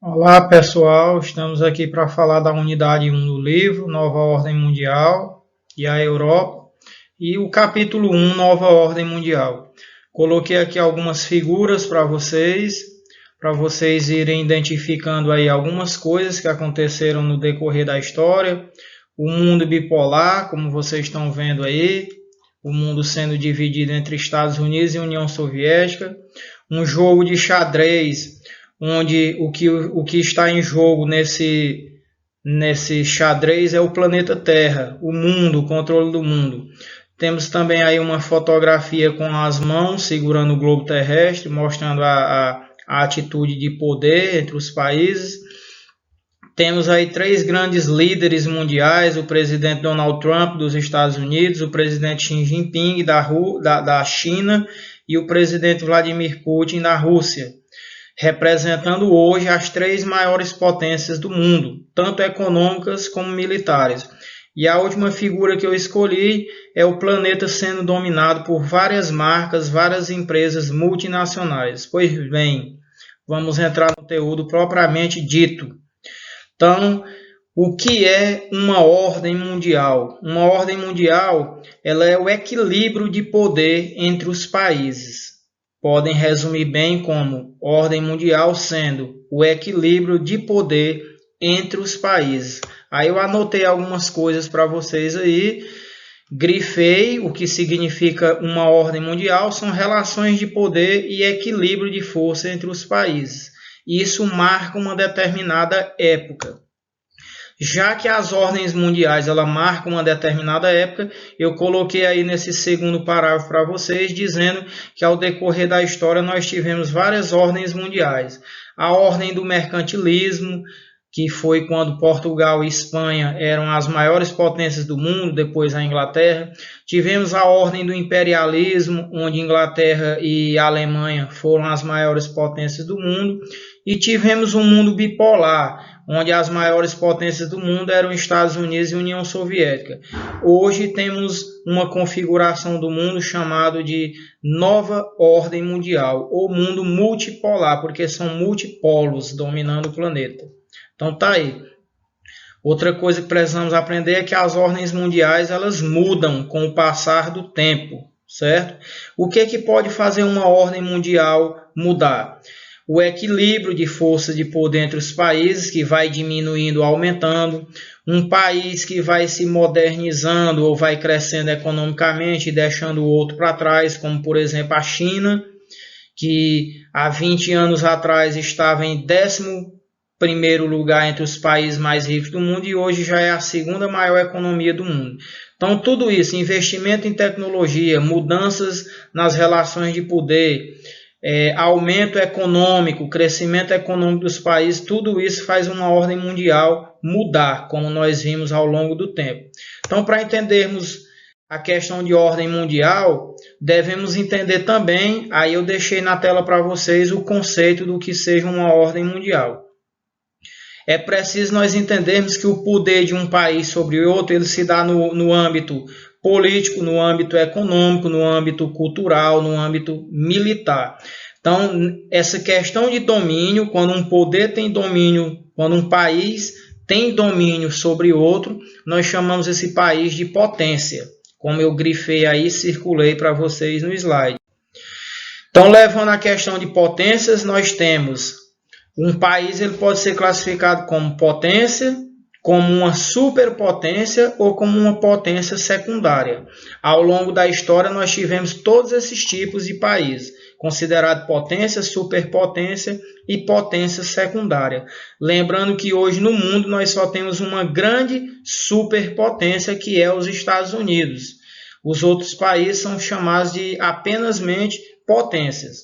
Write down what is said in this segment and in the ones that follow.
Olá pessoal, estamos aqui para falar da unidade 1 do livro, Nova Ordem Mundial e a Europa, e o capítulo 1, Nova Ordem Mundial. Coloquei aqui algumas figuras para vocês irem identificando aí algumas coisas que aconteceram no decorrer da história. O mundo bipolar, como vocês estão vendo aí, o mundo sendo dividido entre Estados Unidos e União Soviética. Um jogo de xadrez, onde o que está em jogo nesse xadrez é o planeta Terra, o mundo, o controle do mundo. Temos também aí uma fotografia com as mãos segurando o globo terrestre, mostrando a atitude de poder entre os países. Temos aí três grandes líderes mundiais: o presidente Donald Trump dos Estados Unidos, o presidente Xi Jinping da China e o presidente Vladimir Putin da Rússia, representando hoje as três maiores potências do mundo, tanto econômicas como militares. E a última figura que eu escolhi é o planeta sendo dominado por várias marcas, várias empresas multinacionais. Pois bem, vamos entrar no conteúdo propriamente dito. Então, o que é uma ordem mundial? Uma ordem mundial, ela é o equilíbrio de poder entre os países. Podem resumir bem como ordem mundial sendo o equilíbrio de poder entre os países. Aí eu anotei algumas coisas para vocês aí, grifei o que significa uma ordem mundial, são relações de poder e equilíbrio de força entre os países. Isso marca uma determinada época. Já que as ordens mundiais ela marcam uma determinada época, eu coloquei aí nesse segundo parágrafo para vocês, dizendo que ao decorrer da história nós tivemos várias ordens mundiais. A ordem do mercantilismo, que foi quando Portugal e Espanha eram as maiores potências do mundo, depois a Inglaterra. Tivemos a ordem do imperialismo, onde Inglaterra e Alemanha foram as maiores potências do mundo. E tivemos um mundo bipolar, onde as maiores potências do mundo eram Estados Unidos e União Soviética. Hoje temos uma configuração do mundo chamado de Nova Ordem Mundial, ou mundo multipolar, porque são multipolos dominando o planeta. Então tá aí. Outra coisa que precisamos aprender é que as ordens mundiais elas mudam com o passar do tempo, certo? O que pode fazer uma ordem mundial mudar? O equilíbrio de força de poder entre os países, que vai diminuindo, aumentando. Um país que vai se modernizando ou vai crescendo economicamente e deixando o outro para trás, como por exemplo a China, que há 20 anos atrás estava em 11º lugar entre os países mais ricos do mundo e hoje já é a segunda maior economia do mundo. Então tudo isso, investimento em tecnologia, mudanças nas relações de poder, aumento econômico, crescimento econômico dos países, tudo isso faz uma ordem mundial mudar, como nós vimos ao longo do tempo. Então, para entendermos a questão de ordem mundial, devemos entender também, aí eu deixei na tela para vocês o conceito do que seja uma ordem mundial. É preciso nós entendermos que o poder de um país sobre o outro, ele se dá no âmbito político, no âmbito econômico, no âmbito cultural, no âmbito militar. Então, essa questão de domínio, quando um poder tem domínio, quando um país tem domínio sobre outro, nós chamamos esse país de potência, como eu grifei aí, circulei para vocês no slide. Então, levando a questão de potências, nós temos um país, ele pode ser classificado como potência, como uma superpotência ou como uma potência secundária. Ao longo da história, nós tivemos todos esses tipos de países, considerado potência, superpotência e potência secundária. Lembrando que hoje no mundo nós só temos uma grande superpotência, que é os Estados Unidos. Os outros países são chamados de apenas potências.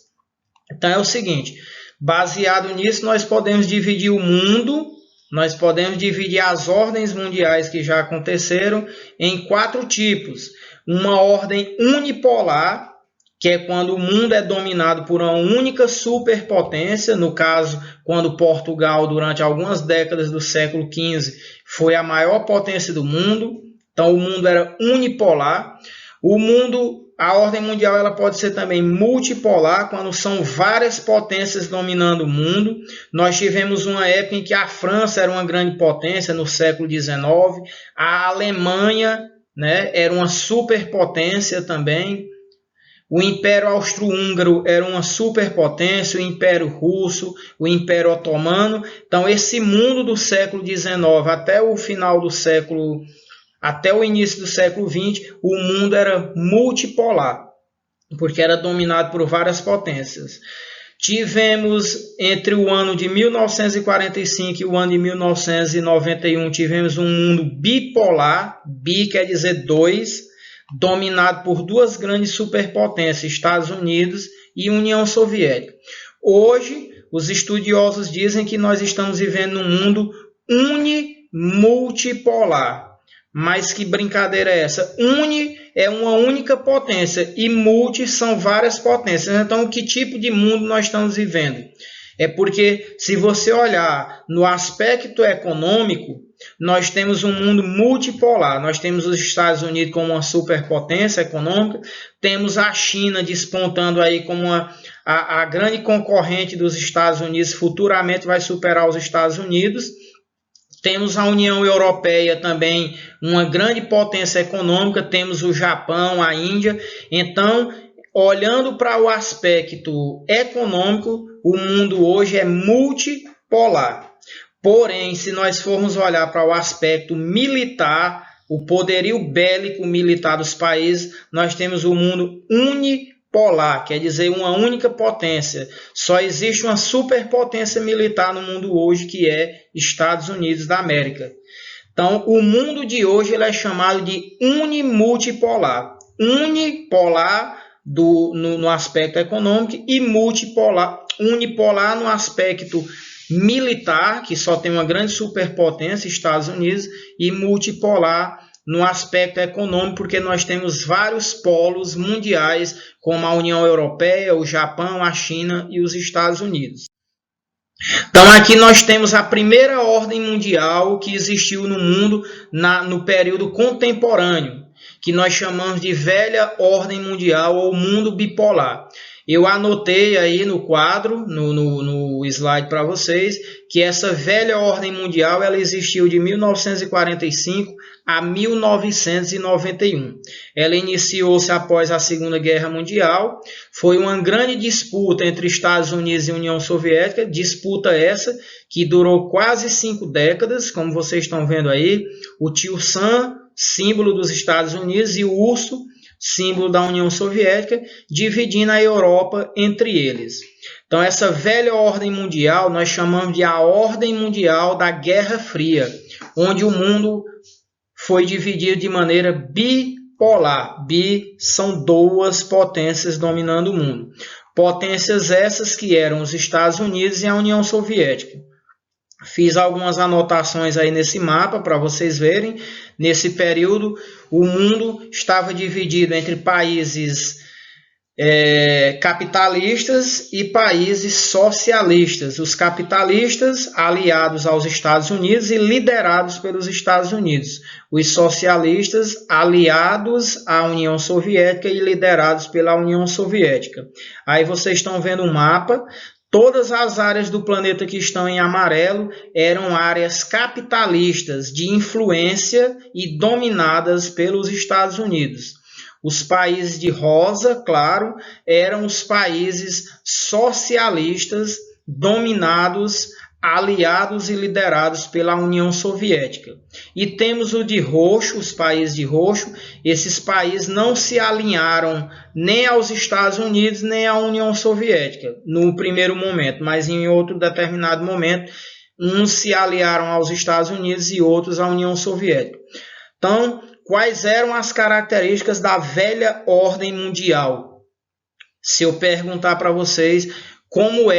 Então é o seguinte, baseado nisso nós podemos dividir o mundo, nós podemos dividir as ordens mundiais que já aconteceram em 4 tipos. Uma ordem unipolar, que é quando o mundo é dominado por uma única superpotência, no caso, quando Portugal, durante algumas décadas do século XV, foi a maior potência do mundo. Então, o mundo era unipolar. O mundo a ordem mundial ela pode ser também multipolar, quando são várias potências dominando o mundo. Nós tivemos uma época em que a França era uma grande potência, no século XIX, a Alemanha, né, era uma superpotência também, o Império Austro-Húngaro era uma superpotência, o Império Russo, o Império Otomano. Então, esse mundo do século XIX até o final do século até o início do século XX, o mundo era multipolar, porque era dominado por várias potências. Tivemos, entre o ano de 1945 e o ano de 1991, tivemos um mundo bipolar, bi quer dizer dois, dominado por duas grandes superpotências, Estados Unidos e União Soviética. Hoje, os estudiosos dizem que nós estamos vivendo num mundo unimultipolar. Mas que brincadeira é essa? Uni é uma única potência e multi são várias potências. Então, que tipo de mundo nós estamos vivendo? É porque, se você olhar no aspecto econômico, nós temos um mundo multipolar. Nós temos os Estados Unidos como uma superpotência econômica, temos a China despontando aí como a grande concorrente dos Estados Unidos, futuramente vai superar os Estados Unidos. Temos a União Europeia também, uma grande potência econômica, temos o Japão, a Índia. Então, olhando para o aspecto econômico, o mundo hoje é multipolar. Porém, se nós formos olhar para o aspecto militar, o poderio bélico militar dos países, nós temos o mundo unipolar, quer dizer, uma única potência. Só existe uma superpotência militar no mundo hoje, que é Estados Unidos da América. Então, o mundo de hoje ele é chamado de unimultipolar. Unipolar no aspecto econômico e multipolar, unipolar no aspecto militar, que só tem uma grande superpotência, Estados Unidos, e multipolar no aspecto econômico, porque nós temos vários polos mundiais, como a União Europeia, o Japão, a China e os Estados Unidos. Então, aqui nós temos a primeira ordem mundial que existiu no mundo no período contemporâneo, que nós chamamos de velha ordem mundial ou mundo bipolar. Eu anotei aí no quadro, no slide para vocês, que essa velha ordem mundial ela existiu de 1945 a 1991. Ela iniciou-se após a Segunda Guerra Mundial, foi uma grande disputa entre Estados Unidos e União Soviética, disputa essa que durou quase 5 décadas, como vocês estão vendo aí, o tio Sam, símbolo dos Estados Unidos, e o urso, símbolo da União Soviética, dividindo a Europa entre eles. Então, essa velha ordem mundial nós chamamos de a ordem mundial da Guerra Fria, onde o mundo foi dividido de maneira bipolar. Bi são duas potências dominando o mundo. Potências essas que eram os Estados Unidos e a União Soviética. Fiz algumas anotações aí nesse mapa para vocês verem. Nesse período, o mundo estava dividido entre países capitalistas e países socialistas. Os capitalistas aliados aos Estados Unidos e liderados pelos Estados Unidos. Os socialistas aliados à União Soviética e liderados pela União Soviética. Aí vocês estão vendo um mapa. Todas as áreas do planeta que estão em amarelo eram áreas capitalistas de influência e dominadas pelos Estados Unidos. Os países de rosa, claro, eram os países socialistas dominados, aliados e liderados pela União Soviética. E temos o de roxo, os países de roxo. Esses países não se alinharam nem aos Estados Unidos nem à União Soviética no primeiro momento, mas em outro determinado momento, uns se aliaram aos Estados Unidos e outros à União Soviética. Então, quais eram as características da velha ordem mundial? Se eu perguntar para vocês como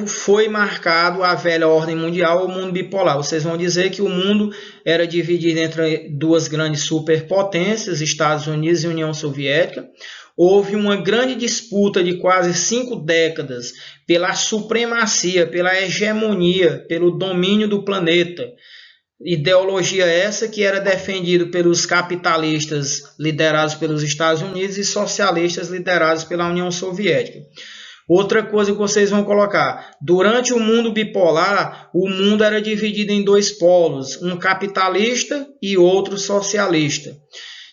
foi marcado a velha ordem mundial, o mundo bipolar, vocês vão dizer que o mundo era dividido entre duas grandes superpotências, Estados Unidos e União Soviética. Houve uma grande disputa de quase 5 décadas pela supremacia, pela hegemonia, pelo domínio do planeta. Ideologia essa que era defendida pelos capitalistas liderados pelos Estados Unidos e socialistas liderados pela União Soviética. Outra coisa que vocês vão colocar, durante o mundo bipolar, o mundo era dividido em dois polos, um capitalista e outro socialista.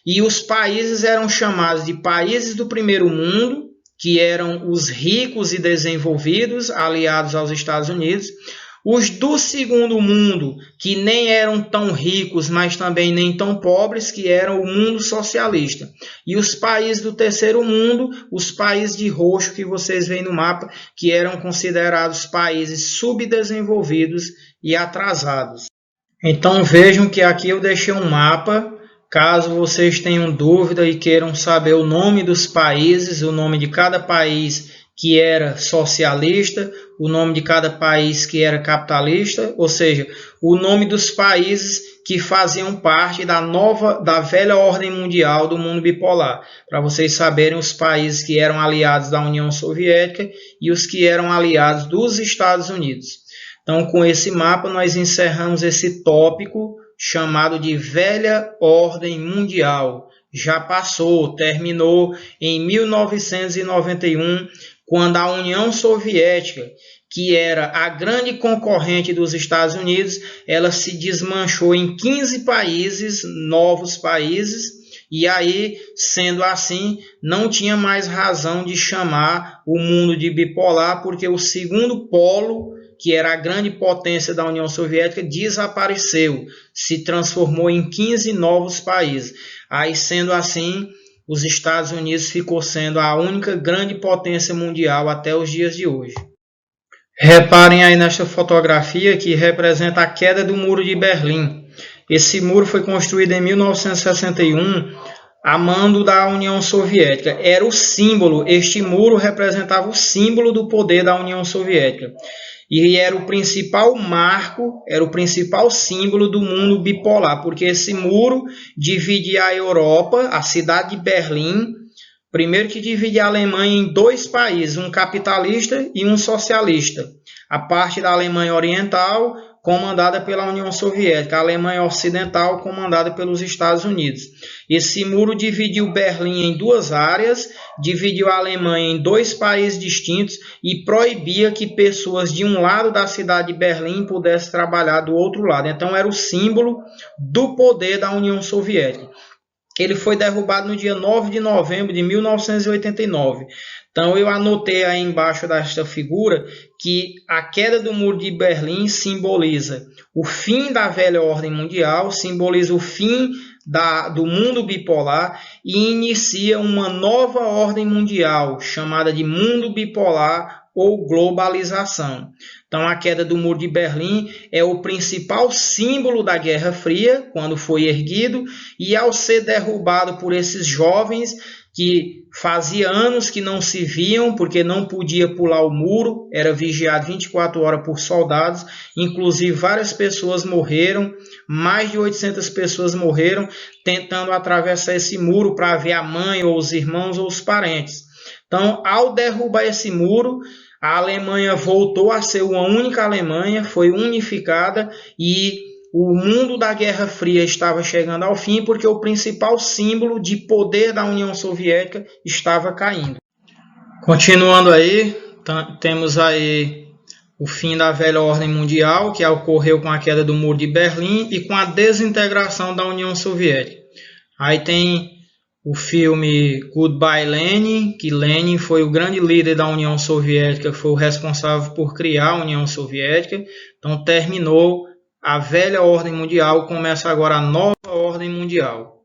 E os países eram chamados de países do primeiro mundo, que eram os ricos e desenvolvidos, aliados aos Estados Unidos. Os do segundo mundo, que nem eram tão ricos, mas também nem tão pobres, que eram o mundo socialista. E os países do terceiro mundo, os países de roxo que vocês veem no mapa, que eram considerados países subdesenvolvidos e atrasados. Então vejam que aqui eu deixei um mapa. Caso vocês tenham dúvida e queiram saber o nome dos países, o nome de cada país que era socialista, o nome de cada país que era capitalista, ou seja, o nome dos países que faziam parte da velha ordem mundial do mundo bipolar, para vocês saberem os países que eram aliados da União Soviética e os que eram aliados dos Estados Unidos. Então, com esse mapa, nós encerramos esse tópico chamado de Velha Ordem Mundial. Já passou, terminou em 1991, quando a União Soviética, que era a grande concorrente dos Estados Unidos, ela se desmanchou em 15 países, novos países, e aí, sendo assim, não tinha mais razão de chamar o mundo de bipolar, porque o segundo polo, que era a grande potência da União Soviética, desapareceu, se transformou em 15 novos países. Aí, sendo assim, os Estados Unidos ficou sendo a única grande potência mundial até os dias de hoje. Reparem aí nesta fotografia que representa a queda do Muro de Berlim. Esse muro foi construído em 1961 a mando da União Soviética. Era o símbolo, este muro representava o símbolo do poder da União Soviética. E era o principal marco, era o principal símbolo do mundo bipolar, porque esse muro dividia a Europa, a cidade de Berlim, primeiro que divide a Alemanha em dois países, um capitalista e um socialista. A parte da Alemanha Oriental, comandada pela União Soviética, a Alemanha Ocidental, comandada pelos Estados Unidos. Esse muro dividiu Berlim em duas áreas, dividiu a Alemanha em dois países distintos e proibia que pessoas de um lado da cidade de Berlim pudessem trabalhar do outro lado. Então era o símbolo do poder da União Soviética. Ele foi derrubado no dia 9 de novembro de 1989. Então eu anotei aí embaixo desta figura que a queda do Muro de Berlim simboliza o fim da velha ordem mundial, simboliza o fim do mundo bipolar e inicia uma nova ordem mundial chamada de mundo bipolar ou globalização. Então a queda do Muro de Berlim é o principal símbolo da Guerra Fria, quando foi erguido, e ao ser derrubado por esses jovens que fazia anos que não se viam, porque não podia pular o muro, era vigiado 24 horas por soldados, inclusive várias pessoas morreram, mais de 800 pessoas morreram tentando atravessar esse muro para ver a mãe ou os irmãos ou os parentes. Então, ao derrubar esse muro, a Alemanha voltou a ser uma única Alemanha, foi unificada e o mundo da Guerra Fria estava chegando ao fim porque o principal símbolo de poder da União Soviética estava caindo. Continuando aí, temos aí o fim da velha ordem mundial, que ocorreu com a queda do Muro de Berlim e com a desintegração da União Soviética. Aí tem o filme Goodbye Lenin, que Lenin foi o grande líder da União Soviética, foi o responsável por criar a União Soviética. Então terminou a velha ordem mundial, começa agora a nova ordem mundial.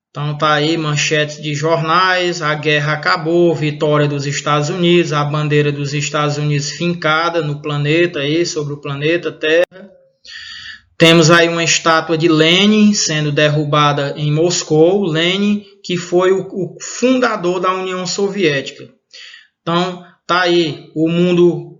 Então tá aí manchetes de jornais, a guerra acabou, vitória dos Estados Unidos, a bandeira dos Estados Unidos fincada no planeta, aí, sobre o planeta Terra. Temos aí uma estátua de Lenin sendo derrubada em Moscou, Lenin, que foi o fundador da União Soviética. Então tá aí o mundo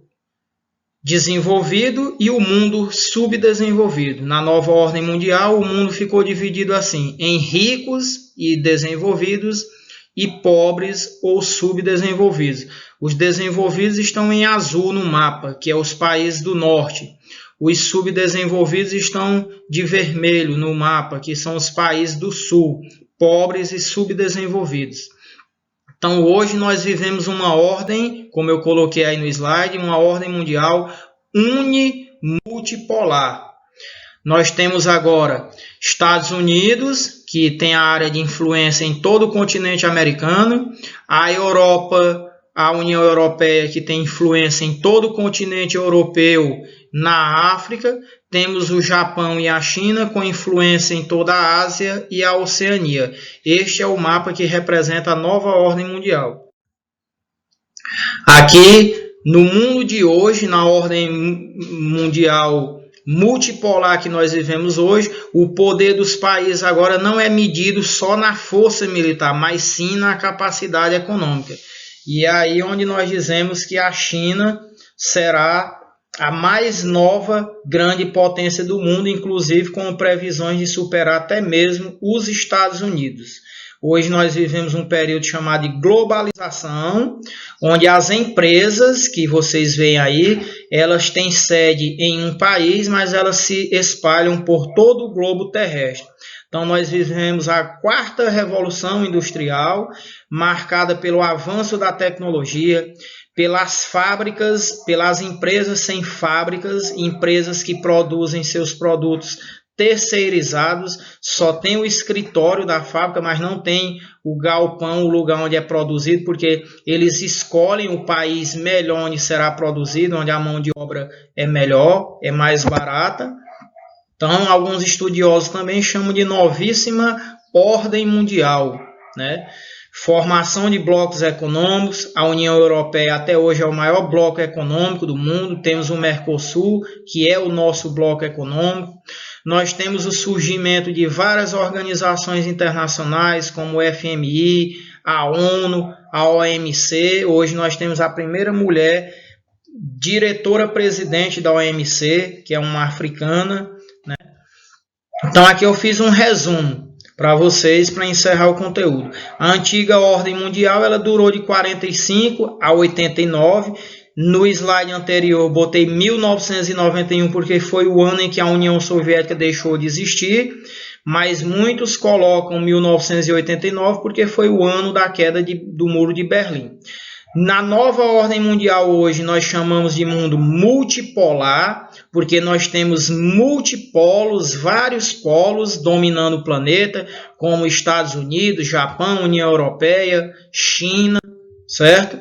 desenvolvido e o mundo subdesenvolvido. Na nova ordem mundial, o mundo ficou dividido assim, em ricos e desenvolvidos e pobres ou subdesenvolvidos. Os desenvolvidos estão em azul no mapa, que é os países do norte. os subdesenvolvidos estão de vermelho no mapa, que são os países do sul, pobres e subdesenvolvidos. Então, hoje nós vivemos uma ordem, como eu coloquei aí no slide, uma ordem mundial unimultipolar. Nós temos agora Estados Unidos, que tem a área de influência em todo o continente americano, a Europa, a União Europeia, que tem influência em todo o continente europeu, na África, temos o Japão e a China, com influência em toda a Ásia e a Oceania. Este é o mapa que representa a nova ordem mundial. Aqui, no mundo de hoje, na ordem mundial multipolar que nós vivemos hoje, o poder dos países agora não é medido só na força militar, mas sim na capacidade econômica. E é aí onde nós dizemos que a China será a mais nova grande potência do mundo, inclusive com previsões de superar até mesmo os Estados Unidos. Hoje nós vivemos um período chamado de globalização, onde as empresas que vocês veem aí, elas têm sede em um país, mas elas se espalham por todo o globo terrestre. Então nós vivemos a quarta revolução industrial, marcada pelo avanço da tecnologia, pelas fábricas, pelas empresas sem fábricas, empresas que produzem seus produtos terceirizados, só tem o escritório da fábrica, mas não tem o galpão, o lugar onde é produzido, porque eles escolhem o país melhor onde será produzido, onde a mão de obra é melhor, é mais barata. Então, alguns estudiosos também chamam de novíssima ordem mundial, né? Formação de blocos econômicos, a União Europeia até hoje é o maior bloco econômico do mundo, temos o Mercosul, que é o nosso bloco econômico, nós temos o surgimento de várias organizações internacionais, como o FMI, a ONU, a OMC, hoje nós temos a primeira mulher diretora-presidente da OMC, que é uma africana, né? Então aqui eu fiz um resumo para vocês, para encerrar o conteúdo. A antiga ordem mundial, ela durou de 45 a 89. No slide anterior, eu botei 1991, porque foi o ano em que a União Soviética deixou de existir, mas muitos colocam 1989, porque foi o ano da queda do Muro de Berlim. Na nova ordem mundial hoje, nós chamamos de mundo multipolar, porque nós temos multipolos, vários polos dominando o planeta, como Estados Unidos, Japão, União Europeia, China, certo?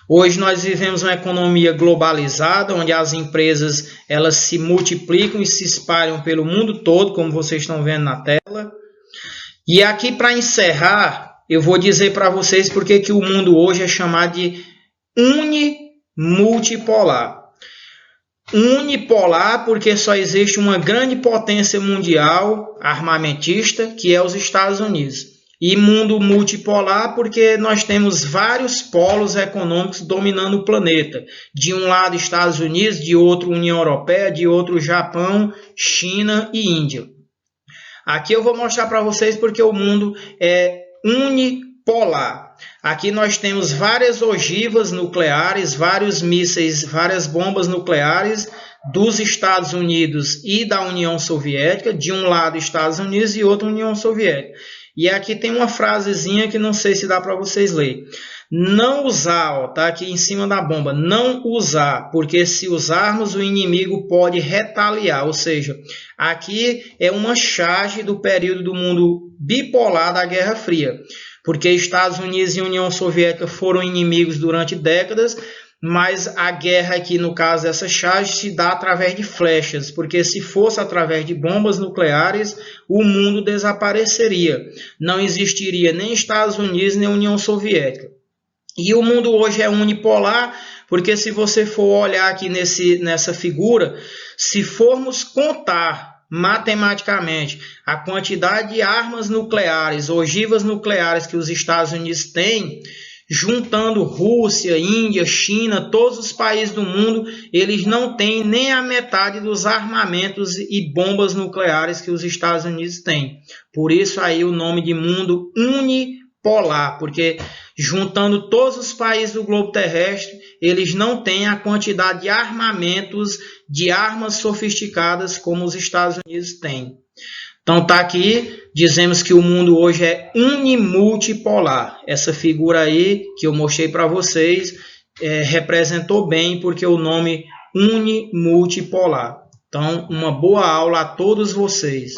Hoje nós vivemos uma economia globalizada, onde as empresas elas se multiplicam e se espalham pelo mundo todo, como vocês estão vendo na tela. E aqui, para encerrar, eu vou dizer para vocês porque que o mundo hoje é chamado de unimultipolar. Unipolar porque só existe uma grande potência mundial armamentista, que é os Estados Unidos. E mundo multipolar porque nós temos vários polos econômicos dominando o planeta. De um lado Estados Unidos, de outro União Europeia, de outro Japão, China e Índia. Aqui eu vou mostrar para vocês porque o mundo é unipolar. Aqui nós temos várias ogivas nucleares, vários mísseis, várias bombas nucleares dos Estados Unidos e da União Soviética. De um lado Estados Unidos e outro União Soviética. E aqui tem uma frasezinha que não sei se dá para vocês lerem. Não usar, ó, tá aqui em cima da bomba. Não usar, porque se usarmos o inimigo pode retaliar. Ou seja, aqui é uma charge do período do mundo bipolar da Guerra Fria. Porque Estados Unidos e União Soviética foram inimigos durante décadas, mas a guerra aqui, no caso dessa charge, se dá através de flechas, porque se fosse através de bombas nucleares, o mundo desapareceria. Não existiria nem Estados Unidos nem União Soviética. E o mundo hoje é unipolar, porque se você for olhar aqui nessa figura, se formos contar matematicamente a quantidade de armas nucleares, ogivas nucleares que os Estados Unidos têm, juntando Rússia, Índia, China, todos os países do mundo, eles não têm nem a metade dos armamentos e bombas nucleares que os Estados Unidos têm. Por isso aí o nome de mundo unipolar. polar, porque juntando todos os países do globo terrestre, eles não têm a quantidade de armamentos, de armas sofisticadas como os Estados Unidos têm. Então tá aqui, dizemos que o mundo hoje é unimultipolar. Essa figura aí que eu mostrei para vocês representou bem porque o nome unimultipolar. Então, uma boa aula a todos vocês.